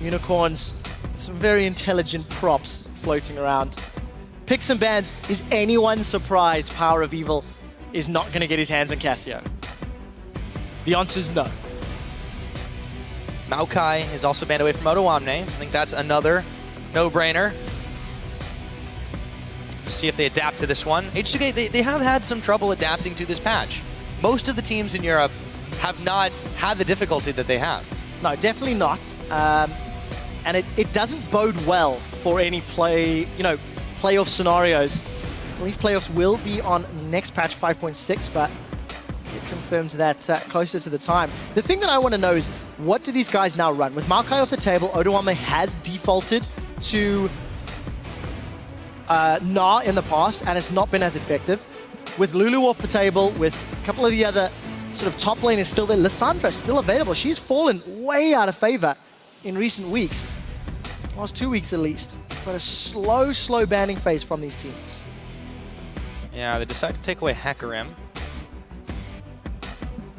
Unicorns, some very intelligent props floating around. Picks and bans, is anyone surprised Power of Evil is not going to get his hands on Cassio? The answer is no. Maokai is also banned away from Otoamne. I think that's another no-brainer. To see if they adapt to this one. H2K, they have had some trouble adapting to this patch. Most of the teams in Europe have not had the difficulty that they have. No, definitely not. And it doesn't bode well for any playoff scenarios. I believe playoffs will be on next patch 5.6, but it confirmed that closer to the time. The thing that I want to know is, what do these guys now run? With Maokai off the table, Otoamne has defaulted to Na in the past, and it's not been as effective. With Lulu off the table, with a couple of the other sort of top lane is still there, Lissandra is still available. She's fallen way out of favor in recent weeks. Last 2 weeks at least. But a slow banning phase from these teams. Yeah, they decide to take away Hecarim.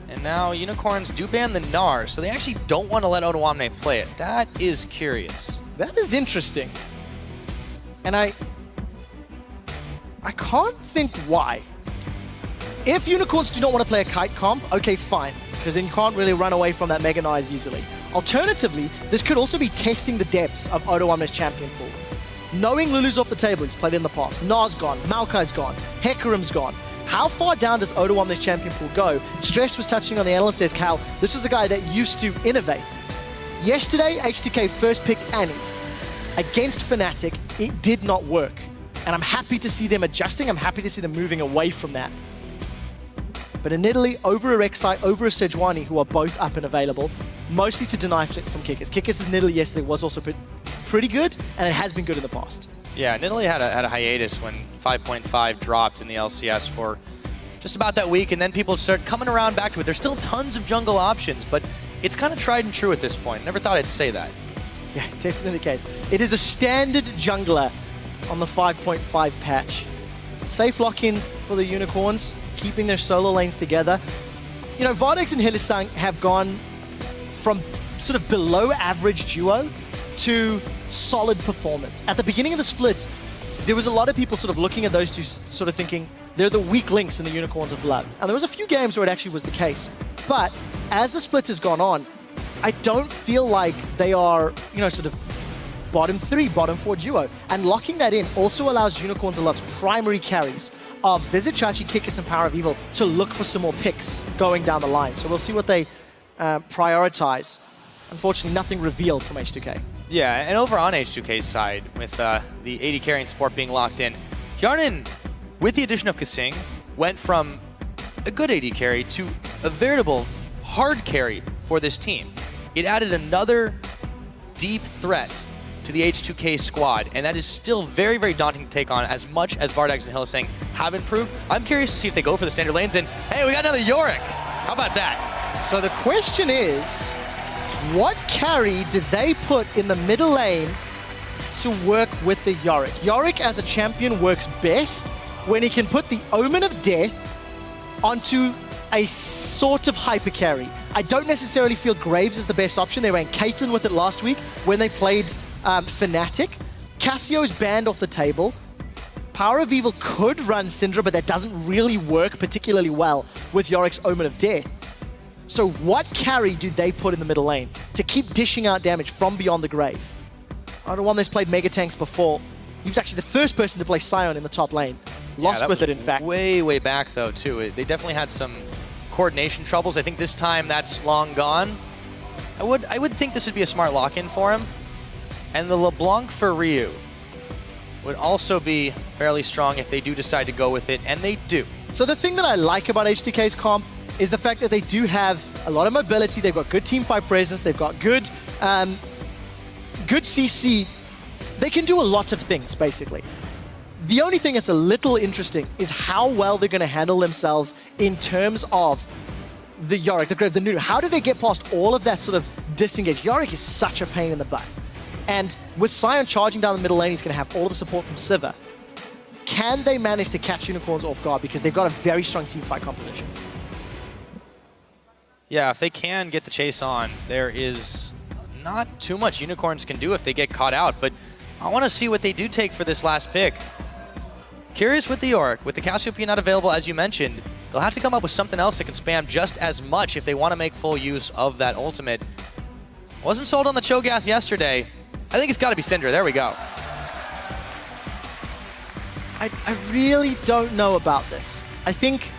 And now Unicorns do ban the Gnar, so they actually don't want to let Otoamne play it. That is curious. That is interesting. And I can't think why. If Unicorns do not want to play a kite comp, okay, fine, because then you can't really run away from that Mega Gnar as easily. Alternatively, this could also be testing the depths of Otoamne's champion pool. Knowing Lulu's off the table, he's played in the past, Na's gone, Maokai's gone, Hecarim's gone. How far down does Otoamne's champion pool go? Stress was touching on the analyst desk how this was a guy that used to innovate. Yesterday, H2K first picked Annie. Against Fnatic, it did not work. And I'm happy to see them adjusting, I'm happy to see them moving away from that. But in Italy, over a Rek'Sai, over a Sejuani, who are both up and available, mostly to deny from Kickers. Kickers in Italy yesterday was also pretty good, and it has been good in the past. Yeah, and Italy had a hiatus when 5.5 dropped in the LCS for just about that week, and then people start coming around back to it. There's still tons of jungle options, but it's kind of tried and true at this point. Never thought I'd say that. Yeah, definitely the case. It is a standard jungler on the 5.5 patch. Safe lock-ins for the Unicorns, keeping their solo lanes together. You know, VODS and Hylissang have gone from sort of below average duo to solid performance. At the beginning of the split, there was a lot of people sort of looking at those two sort of thinking they're the weak links in the Unicorns of Love. And there was a few games where it actually was the case. But as the split has gone on, I don't feel like they are, you know, sort of bottom 3, bottom 4 duo. And locking that in also allows Unicorns of Love's primary carries of Vizichachi, Kikis, and Power of Evil to look for some more picks going down the line. So we'll see what they prioritize. Unfortunately, nothing revealed from H2K. Yeah, and over on H2K's side, with the AD carry and support being locked in, Hjarnan, with the addition of Kasing, went from a good AD carry to a veritable hard carry for this team. It added another deep threat to the H2K squad, and that is still very, very daunting to take on as much as VODS and Hylissang have improved. I'm curious to see if they go for the standard lanes, and hey, we got another Yorick. How about that? So the question is, what carry did they put in the middle lane to work with the Yorick? Yorick as a champion works best when he can put the Omen of Death onto a sort of hyper carry. I don't necessarily feel Graves is the best option. They ran Caitlyn with it last week when they played Fnatic. Cassio's banned off the table. Power of Evil could run Syndra, but that doesn't really work particularly well with Yorick's Omen of Death. So what carry do they put in the middle lane to keep dishing out damage from beyond the grave? Otoamne's played Mega Tanks before. He was actually the first person to play Sion in the top lane. Lost with it, in fact. Way back, though, too. They definitely had some coordination troubles. I think this time that's long gone. I would think this would be a smart lock-in for him. And the LeBlanc for Ryu would also be fairly strong if they do decide to go with it, and they do. So the thing that I like about H2K's comp is the fact that they do have a lot of mobility. They've got good teamfight presence. They've got good CC. They can do a lot of things, basically. The only thing that's a little interesting is how well they're going to handle themselves in terms of the Yorick, the Grave, the Nunu. How do they get past all of that sort of disengage? Yorick is such a pain in the butt. And with Sion charging down the middle lane, he's going to have all the support from Sivir. Can they manage to catch Unicorns off guard? Because they've got a very strong teamfight composition. Yeah, if they can get the chase on, there is not too much Unicorns can do if they get caught out, but I want to see what they do take for this last pick. Curious with the Yorick, with the Cassiopeia not available, as you mentioned, they'll have to come up with something else that can spam just as much if they want to make full use of that ultimate. Wasn't sold on the Cho'Gath yesterday. I think it's got to be Syndra. There we go. I really don't know about this. I think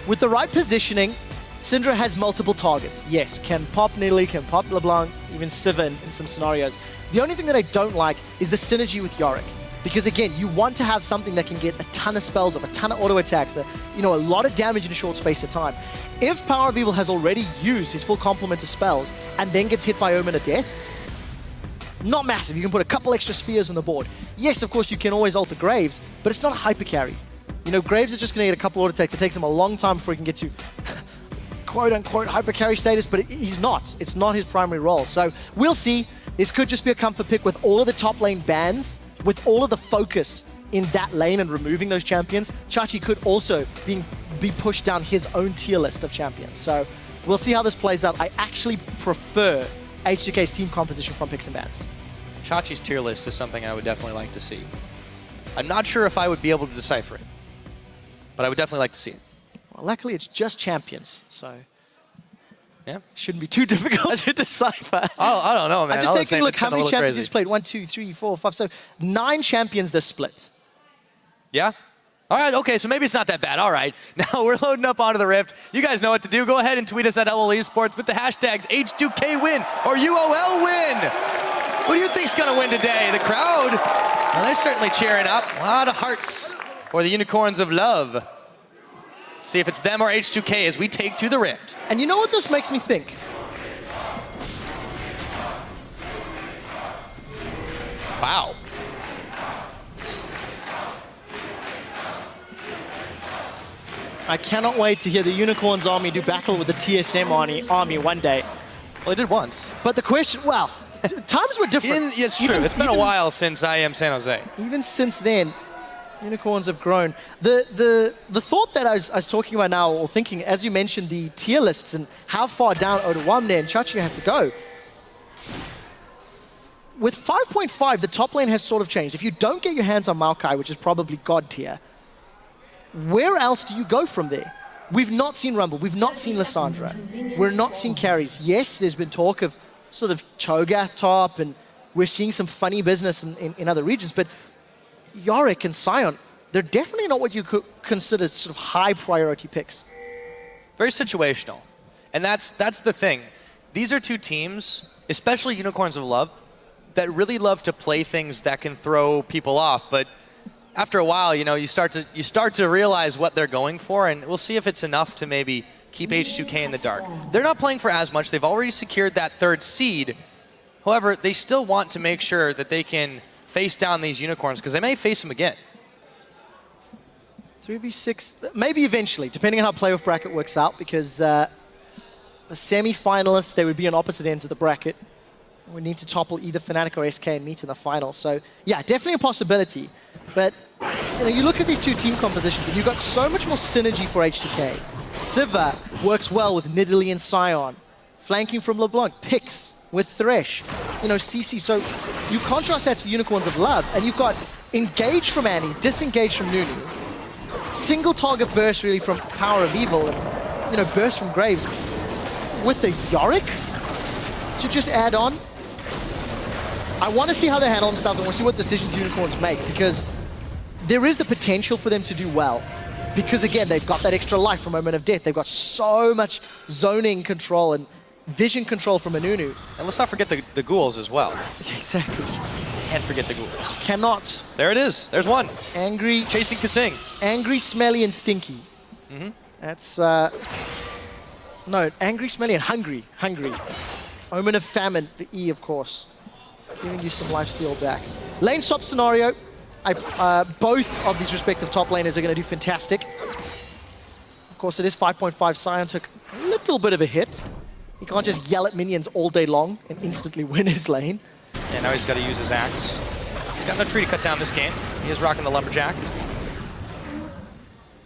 with the right positioning, Syndra has multiple targets. Yes, can pop Nidalee, can pop LeBlanc, even Sivir in some scenarios. The only thing that I don't like is the synergy with Yorick. Because again, you want to have something that can get a ton of spells off, a ton of auto attacks, a lot of damage in a short space of time. If Power of Evil has already used his full complement of spells and then gets hit by Omen of Death, not massive. You can put a couple extra spears on the board. Yes, of course, you can always ult the Graves, but it's not a hyper carry. Graves is just going to get a couple auto attacks. It takes him a long time before he can get to quote-unquote hyper carry status, but he's not. It's not his primary role. So we'll see. This could just be a comfort pick with all of the top lane bans, with all of the focus in that lane and removing those champions. Chachi could also be pushed down his own tier list of champions. So we'll see how this plays out. I actually prefer H2K's team composition from picks and bans. Chachi's tier list is something I would definitely like to see. I'm not sure if I would be able to decipher it, but I would definitely like to see it. Well, luckily, it's just champions, so yeah, shouldn't be too difficult to decipher. Oh, I don't know, man. I'm just taking a look how many champions he's played. 1, 2, 3, 4, 5, so 9 champions this split. Yeah? All right, okay, so maybe it's not that bad. All right, now we're loading up onto the Rift. You guys know what to do. Go ahead and tweet us at LOL Esports with the hashtags H2K win or UOL win. Who do you think's going to win today? The crowd? Well, they're certainly cheering up. A lot of hearts for the Unicorns of Love. See if it's them or H2K as we take to the Rift. And you know what this makes me think? Wow. I cannot wait to hear the Unicorns army do battle with the TSM army one day. Well, they did once. But the question, well, times were different. It's true. It's been a while since I am San Jose. Even since then, Unicorns have grown. The thought that I was talking about now, or thinking, as you mentioned, the tier lists and how far down Odawamne and Chachi have to go. With 5.5, the top lane has sort of changed. If you don't get your hands on Maokai, which is probably God tier, where else do you go from there? We've not seen Rumble. We've not seen Lissandra. We're not seeing carries. Yes, there's been talk of sort of Cho'Gath top, and we're seeing some funny business in other regions, but Yorick and Sion, they're definitely not what you could consider sort of high priority picks. Very situational. And that's the thing. These are two teams, especially Unicorns of Love, that really love to play things that can throw people off. But after a while, you start to realize what they're going for, and we'll see if it's enough to maybe keep H2K in the dark. They're not playing for as much. They've already secured that 3rd seed. However, they still want to make sure that they can face down these Unicorns, because they may face them again. 3v6, maybe eventually, depending on how playoff bracket works out, because the semi-finalists, they would be on opposite ends of the bracket. We need to topple either Fnatic or SK and meet in the final. So yeah, definitely a possibility. But you look at these two team compositions, and you've got so much more synergy for H2K. Sivir works well with Nidalee and Sion. Flanking from LeBlanc, picks with Thresh, CC. So you contrast that to Unicorns of Love, and you've got Engage from Annie, Disengage from Nunu, single target burst really from Power of Evil, and burst from Graves, with the Yorick to just add on. I want to see how they handle themselves. I want to see what decisions Unicorns make, because there is the potential for them to do well. Because again, they've got that extra life from Moment of Death. They've got so much zoning control and vision control from Anunu. And let's not forget the ghouls as well. Exactly. Can't forget the ghouls. Cannot. There it is. There's one. Angry. Chasing Kasing. Angry, smelly, and stinky. Mm-hmm. That's, no, angry, smelly, and hungry. Hungry. Omen of Famine, the E, of course. Giving you some lifesteal back. Lane swap scenario. Both of these respective top laners are going to do fantastic. Of course, it is 5.5. Sion took a little bit of a hit. He can't just yell at minions all day long and instantly win his lane. And now he's got to use his axe. He's got no tree to cut down this game. He is rocking the Lumberjack.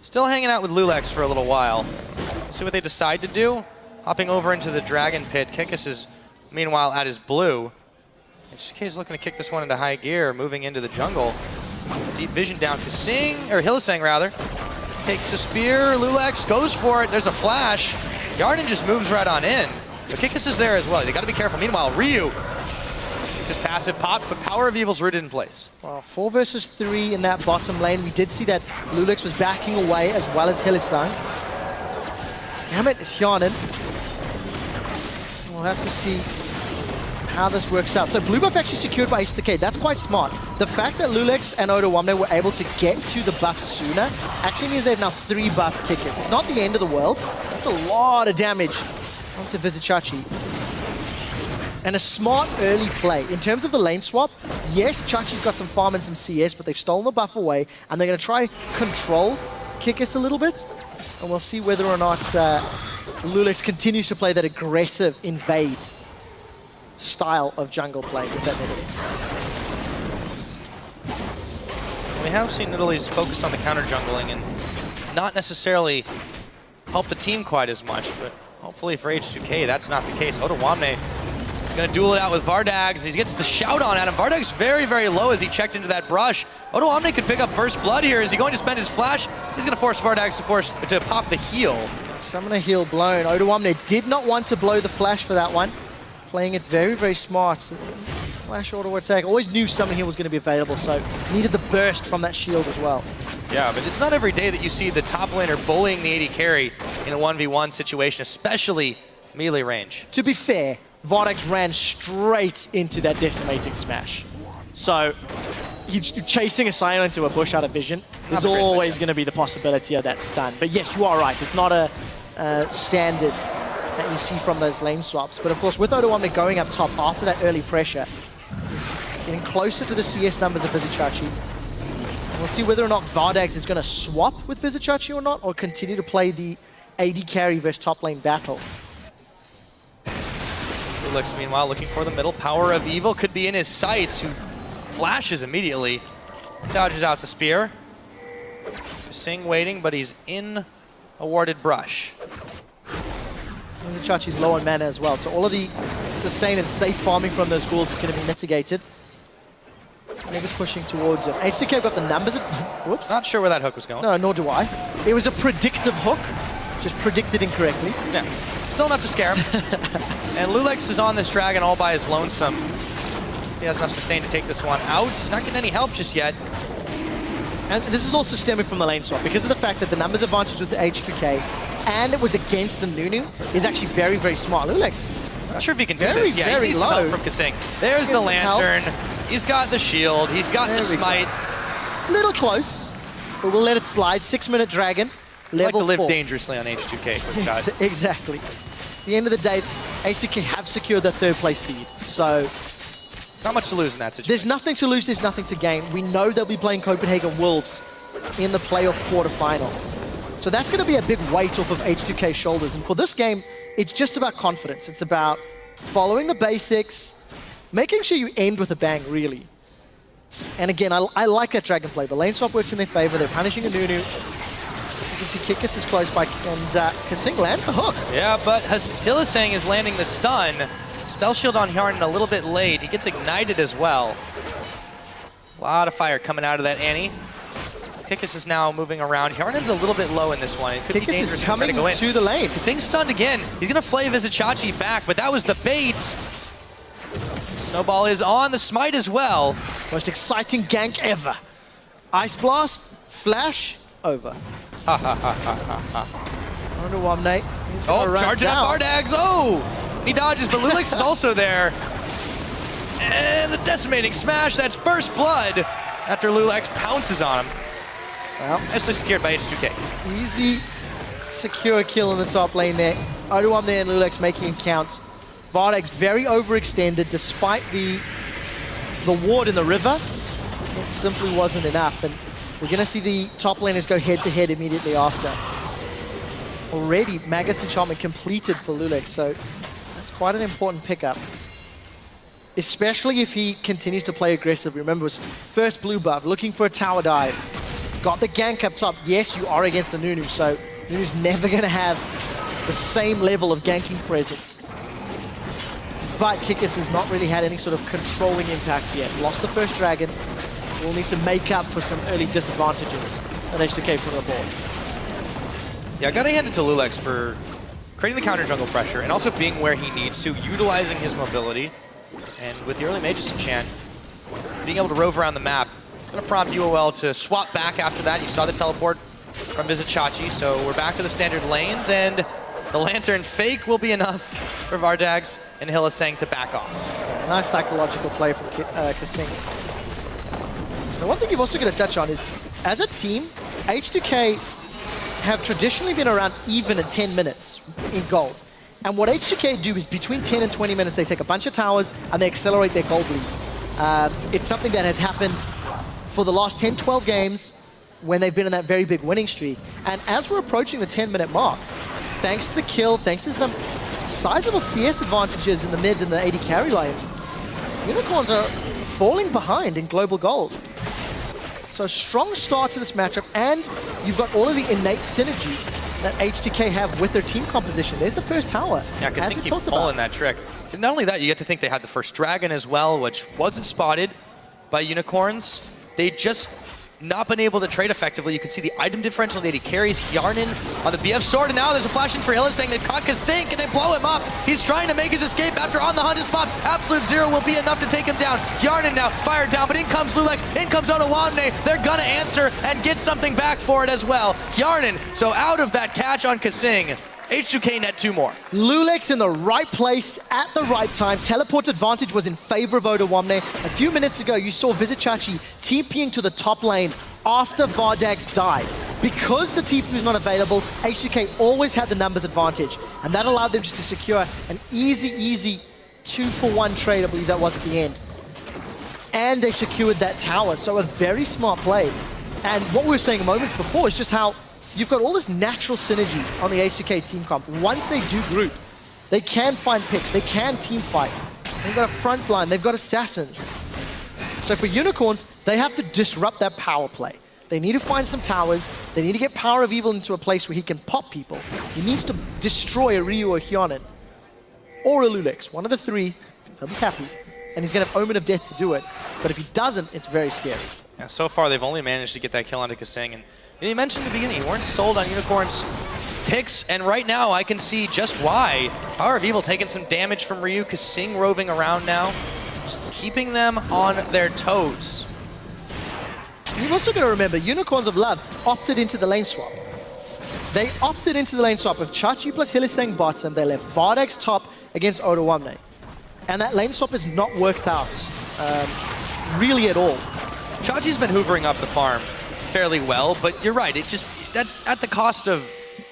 Still hanging out with Lulex for a little while. See what they decide to do. Hopping over into the Dragon Pit. Kikis is Meanwhile, at his blue, H2K is looking to kick this one into high gear, moving into the jungle. Some deep vision down. Kasing, or Hylissang rather, takes a spear. Lulex goes for it. There's a flash. Yarden just moves right on in. But Kikis is there as well. They got to be careful. Meanwhile, Ryu, it's his passive pop, but Power of Evil's rooted in place. Well, 4 versus 3 in that bottom lane. We did see that Lulex was backing away as well as Hylissang. Damn it, it's Yarden. We'll have to see how this works out. So blue buff actually secured by H2K. That's quite smart. The fact that Lulex and Odoamne were able to get to the buff sooner actually means they have now 3 buff kickers. It's not the end of the world. That's a lot of damage onto Vizichachi. And a smart early play. In terms of the lane swap, yes, Chachi's got some farm and some CS, but they've stolen the buff away, and they're going to try control Kikis a little bit. And we'll see whether or not Lulex continues to play that aggressive invade style of jungle play with that Nidalee. We have seen Nidalee's focus on the counter jungling and not necessarily help the team quite as much, but hopefully for H2K that's not the case. Odoamne is going to duel it out with Vardags. He gets the shout on at him. Vardags very, very low as he checked into that brush. Odoamne could pick up first blood here. Is he going to spend his flash? He's going to force Vardags to pop the heal. Summon a heal blown. Odoamne did not want to blow the flash for that one. Playing it very, very smart. Flash auto attack. Always knew summon heal was going to be available, so needed the burst from that shield as well. Yeah, but it's not every day that you see the top laner bullying the AD carry in a 1v1 situation, especially melee range. To be fair, Vardags ran straight into that decimating smash. So, chasing a Sion into a bush out of vision, there's always going to be the possibility of that stun. But yes, you are right. It's not a standard that you see from those lane swaps. But of course, with Odoamne going up top after that early pressure, he's getting closer to the CS numbers of Vizichachi. We'll see whether or not Vardags is going to swap with Vizichachi or not, or continue to play the AD carry versus top lane battle. Lulex, meanwhile, looking for the middle. Power of Evil could be in his sights, who flashes immediately. Dodges out the spear. Sing waiting, but he's in a warded brush. Vizichachi's low on mana as well, so all of the sustain and safe farming from those ghouls is going to be mitigated. Mega's pushing towards him. H2K got the numbers. Whoops. Not sure where that hook was going. No, nor do I. It was a predictive hook, just predicted incorrectly. Yeah. Still enough to scare him. And Lulex is on this dragon all by his lonesome. He has enough sustain to take this one out. He's not getting any help just yet. And this is all systemic from the lane swap because of the fact that the numbers advantage with the H2K and it was against the Nunu is actually very, very smart. Lulex. Not sure if he can do this. Yeah, he needs some help from Kasing. There's the lantern. He's got the shield. He's got the smite. Little close, but we'll let it slide. 6-minute dragon. Level like to live 4. dangerously on H2K. Exactly. At the end of the day, H2K have secured their 3rd place seed. So not much to lose in that situation. There's nothing to lose, there's nothing to gain. We know they'll be playing Copenhagen Wolves in the playoff quarterfinal. So that's going to be a big weight off of H2K's shoulders. And for this game, it's just about confidence. It's about following the basics, making sure you end with a bang, really. And again, I like that dragon play. The lane swap works in their favor. They're punishing a Nunu. You can see Kikis is close by, and Kasing lands the hook. Yeah, but Hylissang is landing the stun. Spell shield on Yarden a little bit late. He gets ignited as well. A lot of fire coming out of that Annie. Kikis is now moving around. Yarden's a little bit low in this one. It could be dangerous is coming to go in. To the lane. Kasing's stunned again. He's going to flay Vizichachi back, but that was the bait. Snowball is on the smite as well. Most exciting gank ever. Ice Blast, Flash, over. Ha ha ha ha ha ha. Odoamne. Oh, charging up Vardags. Oh! He dodges, but Lulex is also there. And the decimating smash. That's first blood after Lulex pounces on him. Well, nicely secured by H2K. Easy, secure kill in the top lane there. Odoamne and Lulex making it count. Vardags very overextended despite the ward in the river. It simply wasn't enough. And we're going to see the top laners go head-to-head immediately after. Already, Magus Enchantment completed for Lulex, so that's quite an important pickup. Especially if he continues to play aggressive. Remember, it was first blue buff, looking for a tower dive. Got the gank up top. Yes, you are against the Nunu, so Nunu's never going to have the same level of ganking presence. but Kikis has not really had any sort of controlling impact yet. Lost the first dragon. Will need to make up for some early disadvantages that H2K put on the board. Yeah, I gotta hand it to Lulex for creating the counter jungle pressure and also being where he needs to, utilizing his mobility. And with the early Magus enchant, being able to rove around the map, it's gonna prompt UOL to swap back after that. You saw the teleport from Visit Chachi, so we're back to the standard lanes, and the Lantern fake will be enough for Vardags and Hillisang to back off. Yeah, nice psychological play from Kasing. The one thing you've also got to touch on is, as a team, H2K have traditionally been around even at 10 minutes in gold. And what H2K do is between 10 and 20 minutes, they take a bunch of towers and they accelerate their gold lead. It's something that has happened for the last 10, 12 games when they've been in that very big winning streak. And as we're approaching the 10-minute mark, thanks to the kill, thanks to some sizable CS advantages in the mid and the AD carry lane, Unicorns are falling behind in global gold. So strong start to this matchup, and you've got all of the innate synergy that H2K have with their team composition. There's the first tower. Yeah, because they keep pulling that trick. And not only that, you get to think they had the first dragon as well, which wasn't spotted by Unicorns. They just not been able to trade effectively. You can see the item differential that he carries. Yarnin on the BF sword, and now there's a flash in for Hillisang. They've caught Kasink, and they blow him up. He's trying to make his escape after On the Hunt is popped. Absolute Zero will be enough to take him down. Yarnin now fired down, but in comes Lulex, in comes W9D2G5. They're gonna answer and get something back for it as well. Yarnin, so out of that catch on Kasing, H2K net 2 more. Lulex in the right place at the right time. Teleport advantage was in favor of W9D2G5. A few minutes ago, you saw Visit Chachi TPing to the top lane after Vardags died. Because the TP was not available, H2K always had the numbers advantage, and that allowed them just to secure an easy 2-for-1 trade, I believe that was at the end. And they secured that tower, so a very smart play. And what we were saying moments before is just how you've got all this natural synergy on the H2K team comp. Once they do group, they can find picks, they can team fight. They've got a front line, they've got assassins. So for Unicorns, they have to disrupt that power play. They need to find some towers, they need to get Power of Evil into a place where he can pop people. He needs to destroy a Ryu or a Hyonin, or a Lulex, one of the three. He'll be happy, and he's gonna have Omen of Death to do it. But if he doesn't, it's very scary. Yeah, so far they've only managed to get that kill onto Kasing, and you mentioned at the beginning, you weren't sold on Unicorns picks, and right now I can see just why. Power of Evil taking some damage from Ryu, Kasing roving around now, just keeping them on their toes. You've also got to remember, Unicorns of Love opted into the lane swap. They opted into the lane swap of Chachi plus Hillisang bottom. They left Vardags top against W9D2G5. And that lane swap has not worked out really at all. Chachi's been hoovering up the farm fairly well, but you're right, that's at the cost of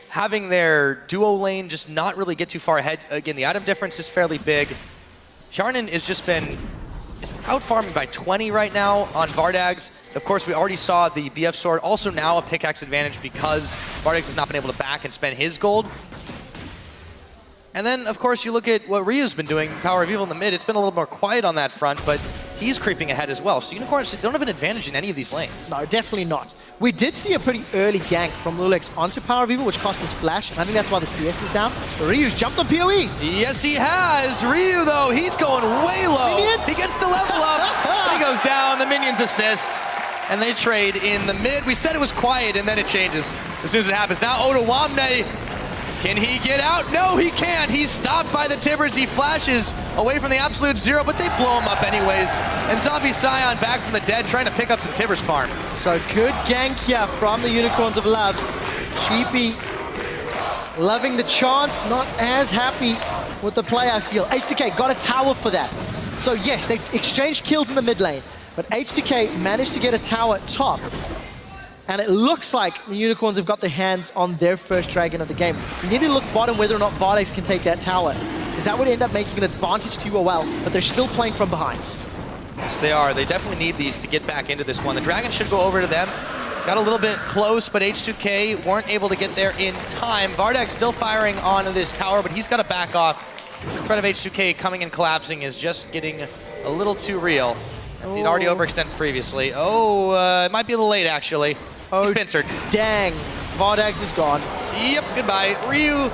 having their duo lane just not really get too far ahead. Again, the item difference is fairly big. Sharnin has just been out farming by 20 right now on Vardags. Of course, we already saw the BF sword, also now a pickaxe advantage because Vardags has not been able to back and spend his gold. And then, of course, you look at what Ryu's been doing, Power of Evil in the mid. It's been a little more quiet on that front, but he's creeping ahead as well. So Unicorns don't have an advantage in any of these lanes. No, definitely not. We did see a pretty early gank from Lulex onto Power of Evil, which cost his flash, and I think that's why the CS is down. But Ryu's jumped on PoE. Yes, he has. Ryu, though, he's going way low. Minions. He gets the level up, but he goes down. The minions assist, and they trade in the mid. We said it was quiet, and then it changes as soon as it happens. Now W9D2G5. Can he get out? No, he can't. He's stopped by the Tibbers. He flashes away from the Absolute Zero, but they blow him up anyways. And Zombie Scion back from the dead, trying to pick up some Tibbers farm. So good gank here from the Unicorns of Love. Cheapy loving the chance, not as happy with the play, I feel. H2K got a tower for that. So yes, they exchanged kills in the mid lane, but H2K managed to get a tower at top. And it looks like the Unicorns have got their hands on their first dragon of the game. We need to look bottom whether or not Vardags can take that tower, because that would end up making an advantage to UOL, but they're still playing from behind. Yes, they are. They definitely need these to get back into this one. The dragon should go over to them. Got a little bit close, but H2K weren't able to get there in time. Vardags still firing on this tower, but he's got to back off. The threat of H2K coming and collapsing is just getting a little too real. He'd already overextended previously. It might be a little late, actually. He's pincered. Dang. Vardags is gone. Yep, goodbye. Ryu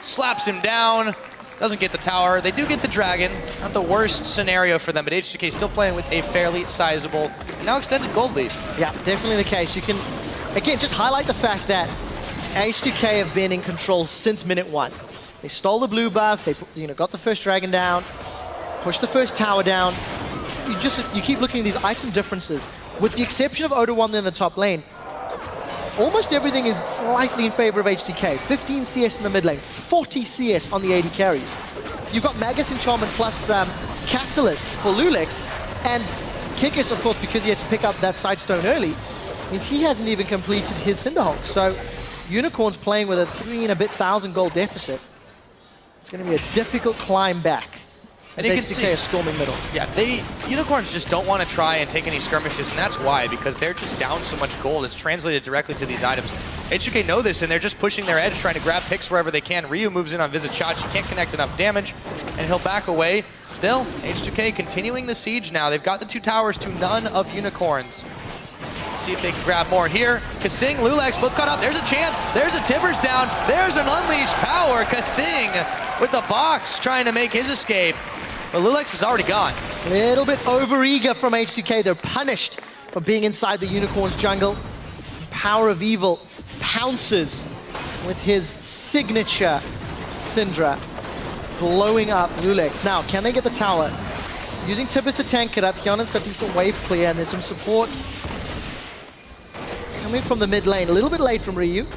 slaps him down. doesn't get the tower. They do get the dragon. Not the worst scenario for them, but H2K still playing with a fairly sizable, and now extended gold lead. Yeah, definitely the case. You can, again, just highlight the fact that H2K have been in control since minute 1. They stole the blue buff, they got the first dragon down, pushed the first tower down. You keep looking at these item differences. With the exception of O2 in the top lane, almost everything is slightly in favor of H2K. 15 CS in the mid lane, 40 CS on the AD carries. You've got Magus Enchantment plus Catalyst for Lulex, and Kikis, of course, because he had to pick up that Sidestone early, means he hasn't even completed his Cinderhulk. So Unicorn's playing with a 3 and a bit thousand gold deficit. It's going to be a difficult climb back. And H2K is storming middle. Yeah, Unicorns just don't want to try and take any skirmishes, and that's why, because they're just down so much gold. It's translated directly to these items. H2K know this, and they're just pushing their edge, trying to grab picks wherever they can. Ryu moves in on Visit Shot. She can't connect enough damage, and he'll back away. Still, H2K continuing the siege now. They've got the 2 towers to none of Unicorns. See if they can grab more here. Kasing, Lulex, both caught up. There's a chance. There's a Timbers down. There's an Unleashed Power. Kasing with the box trying to make his escape. But Lulex is already gone. A little bit overeager from H2K. They're punished for being inside the Unicorn's jungle. Power of Evil pounces with his signature Syndra, blowing up Lulex. Now, can they get the tower? Using Timbers to tank it up. Hyunan's got decent wave clear, and there's some support coming from the mid lane. A little bit late from Ryu,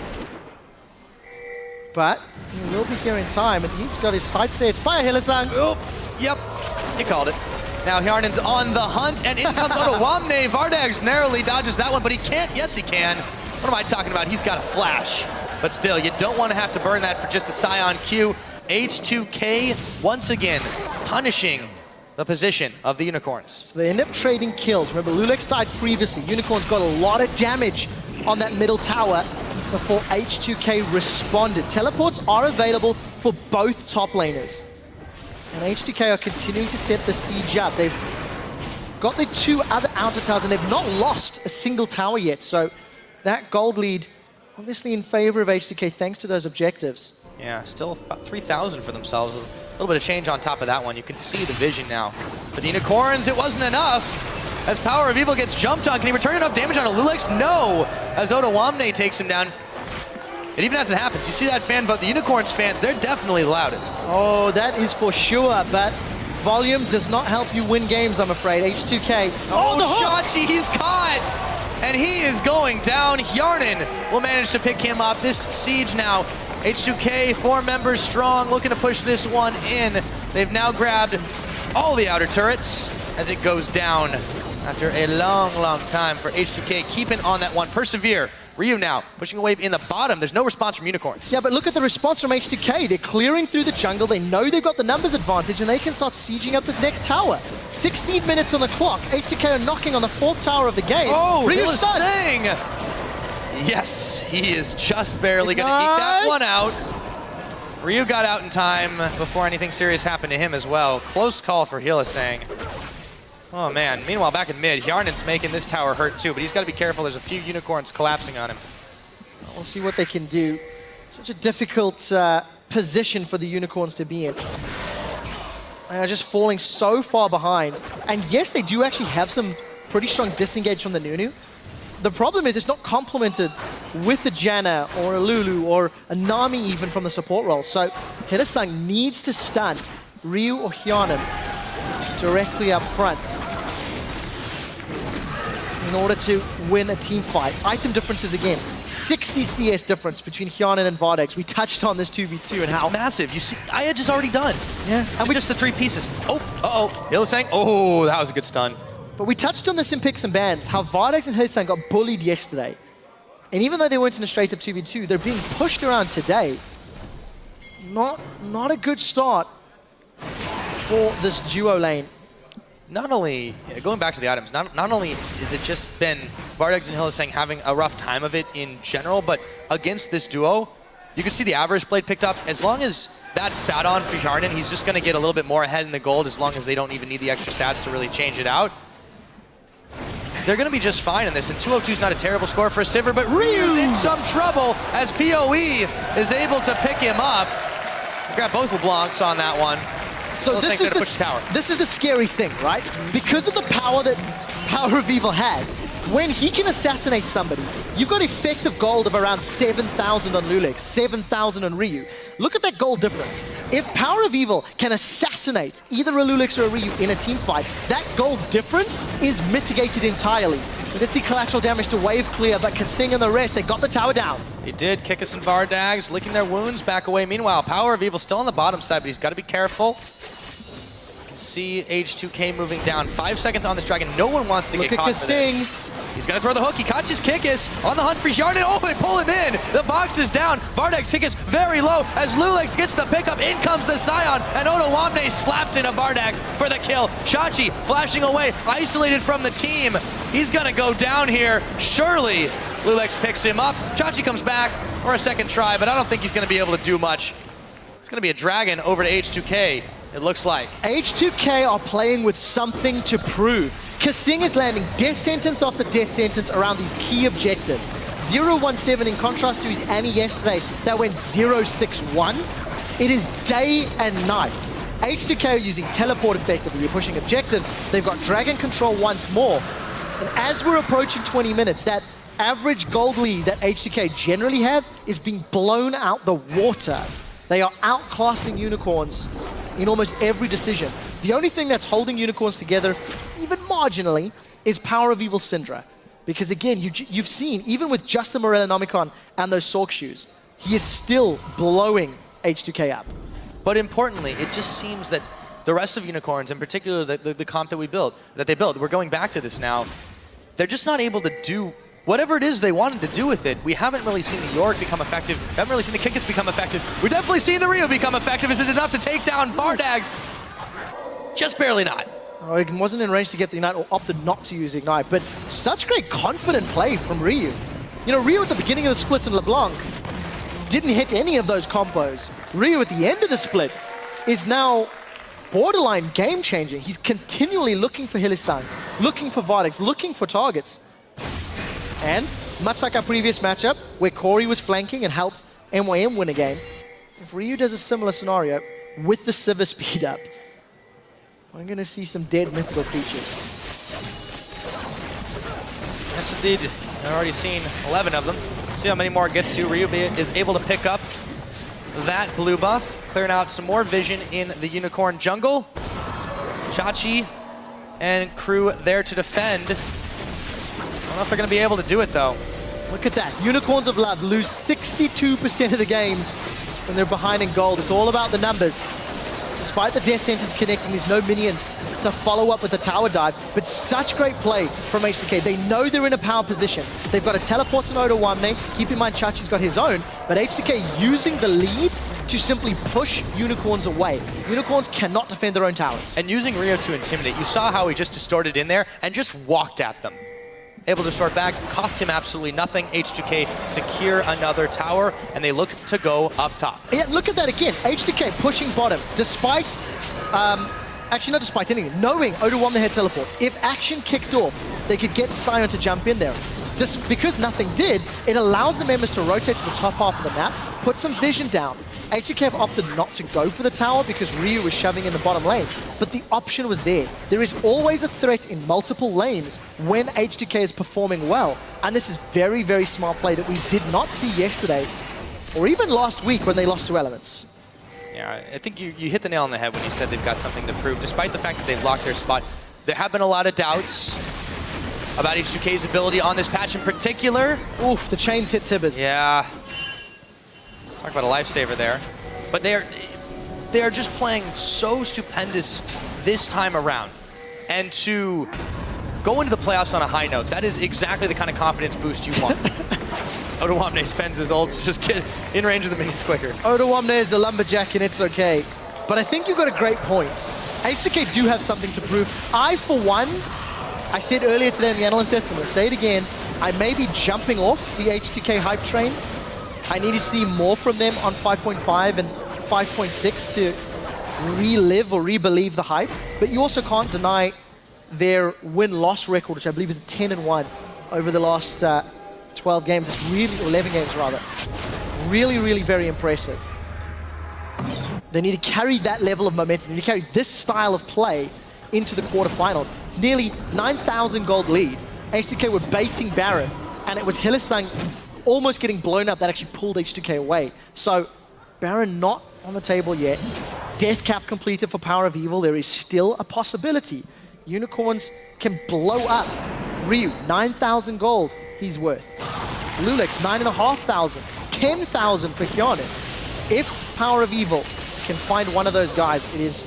but he will be here in time, and he's got his sight set. Fire Hillisang. Oop. Yep, you called it. Now Hjarnan's on the hunt, and in comes O2. VODS narrowly dodges that one, but he can't. Yes, he can. What am I talking about? He's got a flash. But still, you don't want to have to burn that for just a Scion Q. H2K, once again, punishing the position of the Unicorns. So they end up trading kills. Remember, Lulex died previously. Unicorns got a lot of damage on that middle tower before H2K responded. Teleports are available for both top laners. And H2K are continuing to set the siege up. They've got the 2 other outer towers, and they've not lost a single tower yet. So that gold lead, obviously in favor of H2K, thanks to those objectives. Yeah, still about 3,000 for themselves. A little bit of change on top of that one. You can see the vision now. For the Unicorns, it wasn't enough. As Power of Evil gets jumped on, can he return enough damage on a Lulex? No! As O2 takes him down. And even as it happens, you see that fan vote. The Unicorns fans, they're definitely the loudest. Oh, that is for sure, but volume does not help you win games, I'm afraid. H2K. Oh, Shachi, he's caught! And he is going down. Hjarnan will manage to pick him up. This siege now, H2K, 4 members strong, looking to push this one in. They've now grabbed all the outer turrets as it goes down after a long, long time for H2K, keeping on that one. Persevere. Ryu now pushing a wave in the bottom. There's no response from Unicorns. Yeah, but look at the response from H2K. They're clearing through the jungle. They know they've got the numbers advantage, and they can start sieging up this next tower. 16 minutes on the clock. H2K are knocking on the 4th tower of the game. Oh, Ryu's Hillisang! Yes, he is just barely going to eke that one out. Ryu got out in time before anything serious happened to him as well. Close call for Hillisang. Oh man, meanwhile back in mid, Hjarnan's making this tower hurt too, but he's got to be careful. There's a few Unicorns collapsing on him. We'll see what they can do. Such a difficult position for the Unicorns to be in. They are just falling so far behind. And yes, they do actually have some pretty strong disengage from the Nunu. The problem is it's not complemented with a Janna or a Lulu or a Nami even from the support role. So Hillisang needs to stun Ryu or Hjarnan directly up front in order to win a team fight. Item differences again. 60 CS difference between Hjarnan and VODS. We touched on this 2v2 and how... It's massive. You see, Ayaj is already done. Yeah. And we just the 3 pieces. Oh, uh-oh. Hillisang. Oh, that was a good stun. But we touched on this in picks and bans, how VODS and Hillisang got bullied yesterday. And even though they weren't in a straight up 2v2, they're being pushed around today. Not a good start for this duo lane. Not only, going back to the items, not only is it just been VODS and Hillisang having a rough time of it in general, but against this duo, you can see the average blade picked up. As long as that's sat on for Hjarnan, he's just going to get a little bit more ahead in the gold as long as they don't even need the extra stats to really change it out. They're going to be just fine in this, and 202 is not a terrible score for Sivir, but Ryu's in some trouble as PoE is able to pick him up. Grab both LeBlancs on that one. So this is the scary thing, right? Because of the power that Power of Evil has, when he can assassinate somebody, you've got effective gold of around 7,000 on Lulex, 7,000 on Ryu. Look at that gold difference. If Power of Evil can assassinate either a Lulex or a Ryu in a team fight, that gold difference is mitigated entirely. We did see collateral damage to wave clear, but Kasing and the rest, they got the tower down. He did. Kickus and Vardags licking their wounds back away. Meanwhile, Power of Evil still on the bottom side, but he's got to be careful. You can see H2K moving down. 5 seconds on this dragon. No one wants to get caught for this. He's going to throw the hook. He catches Kickus on the hunt for Yarden. Oh, they pull him in. The box is down. Vardags Kickus very low as Lulex gets the pickup. In comes the Scion, and Odawamne slaps into Vardags for the kill. Shachi flashing away, isolated from the team. He's going to go down here. Surely Lulex picks him up. Shachi comes back for a second try, but I don't think he's going to be able to do much. It's going to be a dragon over to H2K, it looks like. H2K are playing with something to prove. Kasing is landing death sentence after death sentence around these key objectives. 0-1-7 in contrast to his Annie yesterday that went 0-6-1. It is day and night. H2K are using teleport effectively. You're pushing objectives. They've got dragon control once more. And as we're approaching 20 minutes, that average gold lead that H2K generally have is being blown out the water. They are outclassing Unicorns in almost every decision. The only thing that's holding Unicorns together, even marginally, is Power of Evil Syndra. Because again, you've seen, even with just the Morellonomicon and those Sork shoes, he is still blowing H2K up. But importantly, it just seems that the rest of Unicorns, in particular the comp that they built, we're going back to this now, they're just not able to do whatever it is they wanted to do with it. We haven't really seen the Yorick become effective. We haven't really seen the Kickus become effective. We've definitely seen the Ryu become effective. Is it enough to take down Vardags? Just barely not. Oh, he wasn't in range to get the Ignite or opted not to use Ignite, but such great confident play from Ryu. You know, Ryu at the beginning of the split in LeBlanc didn't hit any of those combos. Ryu at the end of the split is now borderline game-changing. He's continually looking for Hilisan, looking for Vardags, looking for targets. And much like our previous matchup, where Corey was flanking and helped MYM win a game, if Ryu does a similar scenario with the Sivir speed up, I'm going to see some dead mythical creatures. Yes, indeed. I've already seen 11 of them. See how many more it gets to. Ryu is able to pick up that blue buff, clearing out some more vision in the Unicorn jungle. Chachi and crew there to defend. I don't know if they're going to be able to do it, though. Look at that. Unicorns of Love lose 62% of the games when they're behind in gold. It's all about the numbers. Despite the death sentence connecting, there's no minions to follow up with the tower dive, but such great play from H2K. They know they're in a power position. They've got a teleport to Odawamne. Keep in mind, Chachi's got his own, but H2K using the lead to simply push Unicorns away. Unicorns cannot defend their own towers. And using Ryu to intimidate. You saw how he just distorted in there and just walked at them. Able to start back, cost him absolutely nothing. H2K secure another tower, and they look to go up top. Yeah, look at that again. H2K pushing bottom, despite, actually not despite anything, knowing Odawamne had teleport. If action kicked off, they could get Scion to jump in there. Just because nothing did, it allows the members to rotate to the top half of the map, put some vision down. H2K have opted not to go for the tower because Ryu was shoving in the bottom lane, but the option was there. There is always a threat in multiple lanes when H2K is performing well, and this is very, very smart play that we did not see yesterday, or even last week when they lost to Elements. Yeah, I think you hit the nail on the head when you said they've got something to prove. Despite the fact that they've locked their spot, there have been a lot of doubts about H2K's ability on this patch in particular. Oof, the chains hit Tibbers. Yeah. Talk about a lifesaver there. But they are just playing so stupendous this time around. And to go into the playoffs on a high note, that is exactly the kind of confidence boost you want. Odawamne spends his ult to just get in range of the minions quicker. Odawamne is a lumberjack and it's okay. But I think you've got a great point. H2K do have something to prove. I, for one, I said earlier today in the analyst desk, I'm going to say it again, I may be jumping off the H2K hype train. I need to see more from them on 5.5 and 5.6 to relive or re-believe the hype. But you also can't deny their win-loss record, which I believe is 10-1 over the last 12 games. It's really, 11 games rather. Really, really very impressive. They need to carry that level of momentum. They need to carry this style of play into the quarterfinals. It's nearly 9,000 gold lead. H2K were baiting Baron, and it was Hylissang almost getting blown up that actually pulled H2K away. So Baron not on the table yet. Death cap completed for Power of Evil. There is still a possibility. Unicorns can blow up. Ryu, 9,000 gold he's worth. Lulix, 9,500. 10,000 for Hjarnin. If Power of Evil can find one of those guys, it is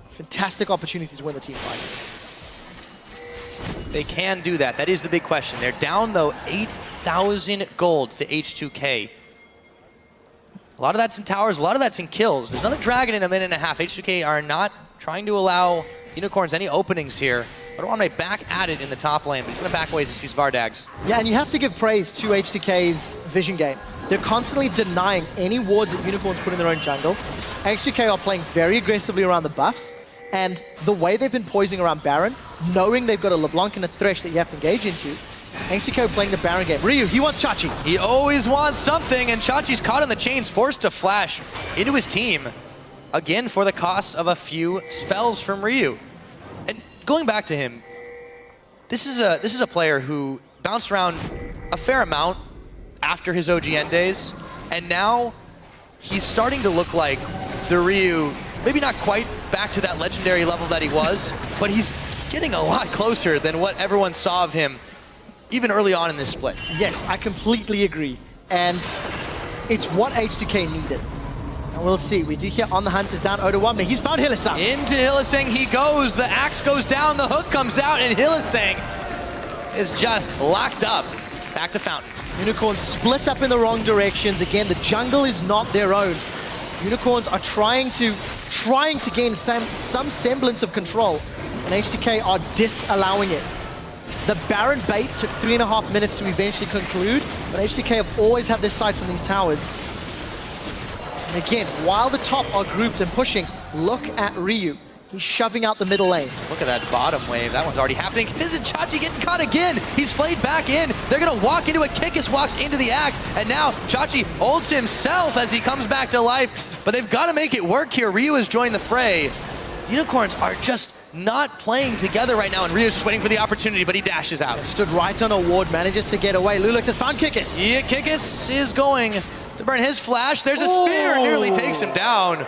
a fantastic opportunity to win the team fight. They can do that. That is the big question. They're down, though, 8,000 gold to H2K. A lot of that's in towers, a lot of that's in kills. There's another dragon in a minute and a half. H2K are not trying to allow Unicorns any openings here. VODS back at it in the top lane, but he's going to back away as he sees Vardags. Yeah, and you have to give praise to H2K's vision game. They're constantly denying any wards that Unicorns put in their own jungle. H2K are playing very aggressively around the buffs, and the way they've been poising around Baron, knowing they've got a LeBlanc and a Thresh that you have to engage into, H2K playing the Baron game. Ryu, he wants Chachi. He always wants something, and Chachi's caught in the chains, forced to flash into his team. Again, for the cost of a few spells from Ryu. And going back to him, this is a player who bounced around a fair amount after his OGN days, and now he's starting to look like the Ryu, maybe not quite back to that legendary level that he was, but he's getting a lot closer than what everyone saw of him even early on in this split. Yes, I completely agree. And it's what H2K needed. And we'll see. We do hear On the Hunt is down. VODS, he's found Hylissang. Into Hylissang he goes. The axe goes down, the hook comes out, and Hylissang is just locked up. Back to Fountain. Unicorns split up in the wrong directions. Again, the jungle is not their own. Unicorns are trying to gain some semblance of control, and H2K are disallowing it. The Baron bait took 3.5 minutes to eventually conclude, but H2K have always had their sights on these towers. And again, while the top are grouped and pushing, look at Ryu. He's shoving out the middle lane. Look at that bottom wave. That one's already happening. Isn't Chachi getting caught again? He's flayed back in. They're going to walk into it. Kikis walks into the axe. And now Chachi holds himself as he comes back to life. But they've got to make it work here. Ryu has joined the fray. Unicorns are just not playing together right now. And Ryu's just waiting for the opportunity, but he dashes out. Stood right on a ward, manages to get away. Lulix has found Kikis. Yeah, Kikis is going to burn his flash. There's a spear. Nearly takes him down.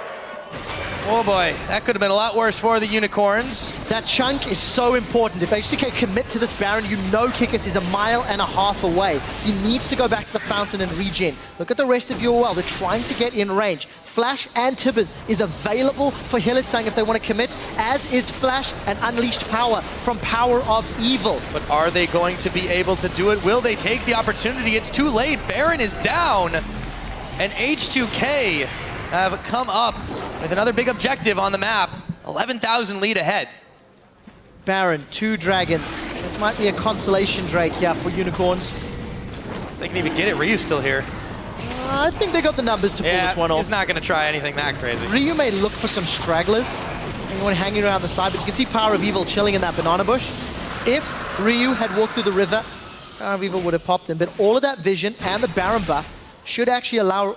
Oh boy, that could have been a lot worse for the Unicorns. That chunk is so important. If H2K commit to this Baron, you know Kikis is 1.5 miles away. He needs to go back to the fountain and regen. Look at the rest of UOL. They're trying to get in range. Flash and Tibbers is available for Hylissang if they want to commit, as is Flash and Unleashed Power from Power of Evil. But are they going to be able to do it? Will they take the opportunity? It's too late. Baron is down. And H2K have come up with another big objective on the map. 11,000 lead ahead. Baron, 2 dragons. This might be a consolation drake here for Unicorns. They can even get it. Ryu's still here. I think they got the numbers to pull this one off. He's not going to try anything that crazy. Ryu may look for some stragglers, anyone hanging around the side, but you can see Power of Evil chilling in that banana bush. If Ryu had walked through the river, Power of Evil would have popped him, but all of that vision and the Baron buff should actually allow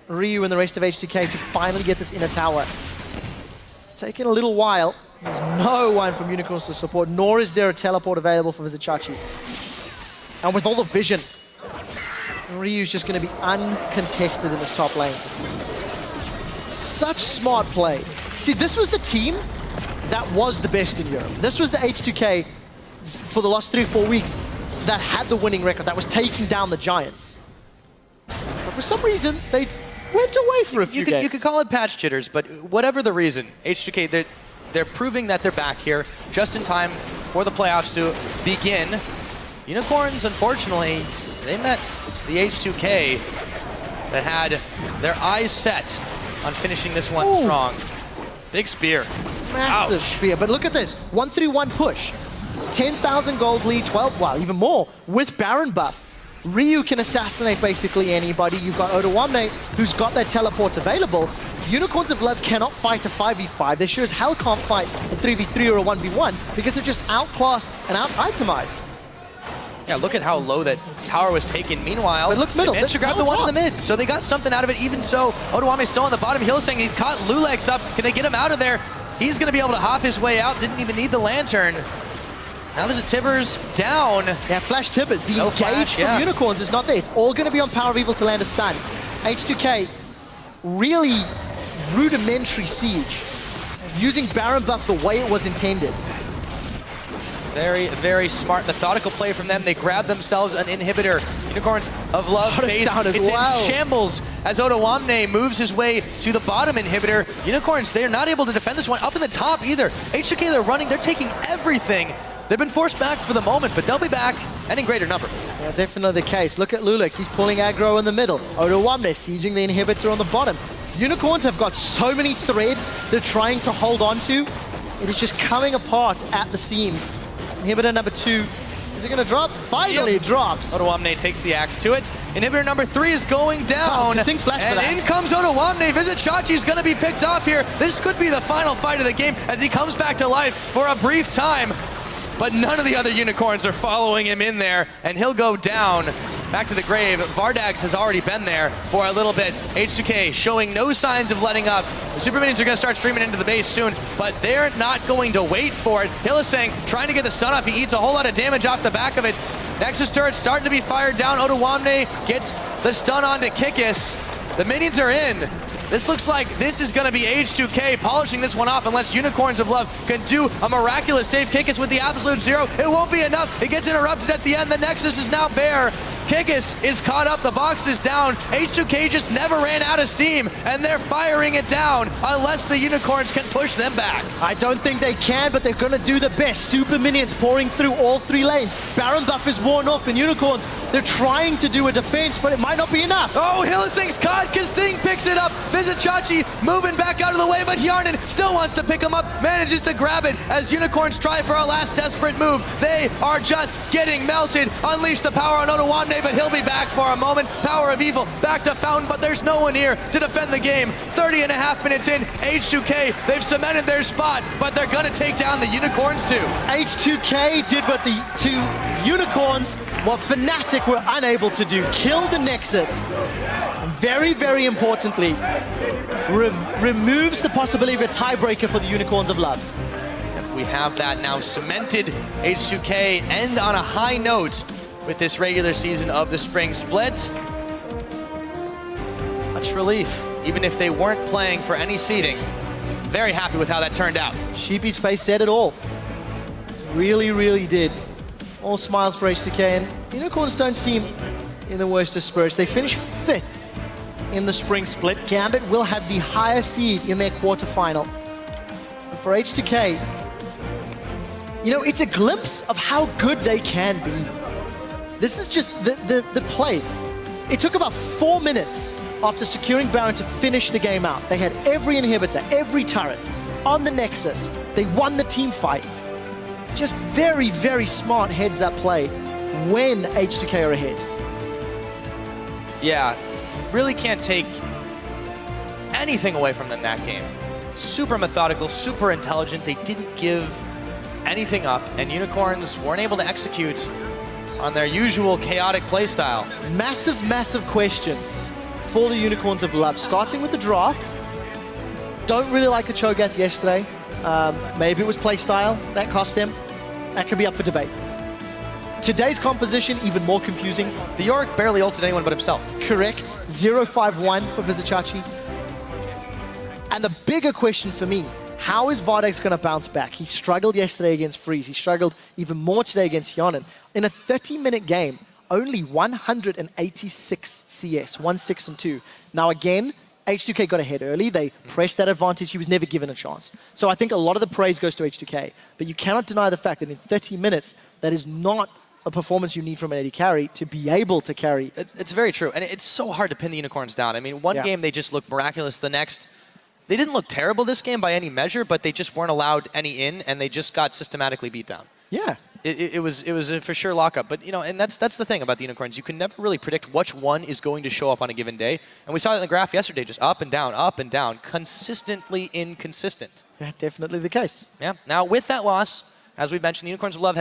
Ryu and the rest of H2K to finally get this inner tower. It's taken a little while. There's no one from Unicorns to support, nor is there a teleport available for Chachi. And with all the vision, Ryu's just going to be uncontested in this top lane. Such smart play. See, this was the team that was the best in Europe. This was the H2K for the last 3 or 4 weeks that had the winning record, that was taking down the Giants. But for some reason, they went away for a few games. You could call it patch jitters, but whatever the reason, H2K, they're proving that they're back here just in time for the playoffs to begin. Unicorns, unfortunately, they met the H2K that had their eyes set on finishing this one strong. Big spear. Massive spear, but look at this. 1-3-1 push. 10,000 gold lead, 12, wow, even more, with Baron buff. Ryu can assassinate basically anybody. You've got VODS, who's got their teleports available. Unicorns of Love cannot fight a 5v5. They sure as hell can't fight a 3v3 or a 1v1 because they're just outclassed and out-itemized. Yeah, look at how low that tower was taken. Meanwhile, but look middle. Advantage to grab the one in the mid. So they got something out of it. Even so, Odoame's still on the bottom. Hillsing, he's caught Lulex up. Can they get him out of there? He's going to be able to hop his way out. Didn't even need the lantern. Now there's a Tibbers down. Yeah, Flash Tibbers. The No engage flash, from yeah. Unicorns is not there. It's all going to be on Power of Evil to land a stun. H2K, really rudimentary siege. Using Baron buff the way it was intended. Very, very smart, methodical play from them. They grab themselves an inhibitor. Unicorns of Love base. Down as It's well. in shambles as Odoamne moves his way to the bottom inhibitor. Unicorns, they're not able to defend this one up in the top either. H2K, they're running, they're taking everything. They've been forced back for the moment, but they'll be back and in greater number. Yeah, definitely the case. Look at Lulex. He's pulling aggro in the middle. Odoamne sieging the inhibitor on the bottom. Unicorns have got so many threads they're trying to hold on to. It is just coming apart at the seams. Inhibitor number 2, is it going to drop? Finally it drops. Odoamne takes the axe to it. Inhibitor number 3 is going down. Missing flash for and that. in comes Odoamne. Visit Chachi's going to be picked off here. This could be the final fight of the game as he comes back to life for a brief time. But none of the other Unicorns are following him in there, and he'll go down. Back to the grave. VODS has already been there for a little bit. H2K showing no signs of letting up. The Super Minions are going to start streaming into the base soon, but they're not going to wait for it. Hillsing trying to get the stun off. He eats a whole lot of damage off the back of it. Nexus turret starting to be fired down. Odoamne gets the stun onto Kikis. The Minions are in. This looks like this is going to be H2K polishing this one off unless Unicorns of Love can do a miraculous save. Kikis with the absolute 0. It won't be enough. It gets interrupted at the end. The Nexus is now bare. Kikis is caught up, the box is down. H2K just never ran out of steam, and they're firing it down unless the Unicorns can push them back. I don't think they can, but they're going to do the best. Super Minions pouring through all 3 lanes. Baron buff is worn off, and Unicorns, they're trying to do a defense, but it might not be enough. Oh, Hillsing's caught. Kasing picks it up. Visit Chachi moving back out of the way, but Yarnan still wants to pick him up, manages to grab it as Unicorns try for a last desperate move. They are just getting melted. Unleash the power on Odoamne, but he'll be back for a moment. Power of Evil back to Fountain, but there's no one here to defend the game. 30.5 minutes in, H2K, they've cemented their spot, but they're gonna take down the Unicorns too. H2K did what the 2 Unicorns, what Fnatic were unable to do. Kill the Nexus. And very, very importantly, removes the possibility of a tiebreaker for the Unicorns of Love. We have that now cemented. H2K end on a high note with this regular season of the Spring Split. Much relief, even if they weren't playing for any seeding. Very happy with how that turned out. Sheepy's face said it all. Really, really did. All smiles for H2K, and Unicorns don't seem in the worst of spirits. They finished 5th in the Spring Split. Gambit will have the higher seed in their quarterfinal. And for H2K, you know, it's a glimpse of how good they can be. This is just the play. It took about 4 minutes after securing Baron to finish the game out. They had every inhibitor, every turret on the Nexus. They won the team fight. Just very, very smart heads-up play when H2K are ahead. Yeah, really can't take anything away from them that game. Super methodical, super intelligent. They didn't give anything up, and Unicorns weren't able to execute on their usual chaotic playstyle. Massive, massive questions for the Unicorns of Love, starting with the draft. Don't really like the Cho'Gath yesterday. Maybe it was playstyle that cost them. That could be up for debate. Today's composition, even more confusing. The Yorick barely ulted anyone but himself. Correct. 0-5-1 for Vizichachi. And the bigger question for me, how is VODS going to bounce back? He struggled yesterday against Freeze. He struggled even more today against Yarnan. In a 30-minute game, only 186 CS, 1-6-2. Now again, H2K got ahead early. They pressed that advantage. He was never given a chance. So I think a lot of the praise goes to H2K. But you cannot deny the fact that in 30 minutes, that is not a performance you need from an AD carry to be able to carry. It's very true. And it's so hard to pin the Unicorns down. I mean, one game they just looked miraculous. The next, they didn't look terrible this game by any measure, but they just weren't allowed any in, and they just got systematically beat down. Yeah. It was a for sure lockup. But, you know, and that's the thing about the Unicorns. You can never really predict which one is going to show up on a given day. And we saw that in the graph yesterday, just up and down, consistently inconsistent. Yeah, definitely the case. Yeah. Now, with that loss, as we mentioned, the Unicorns of Love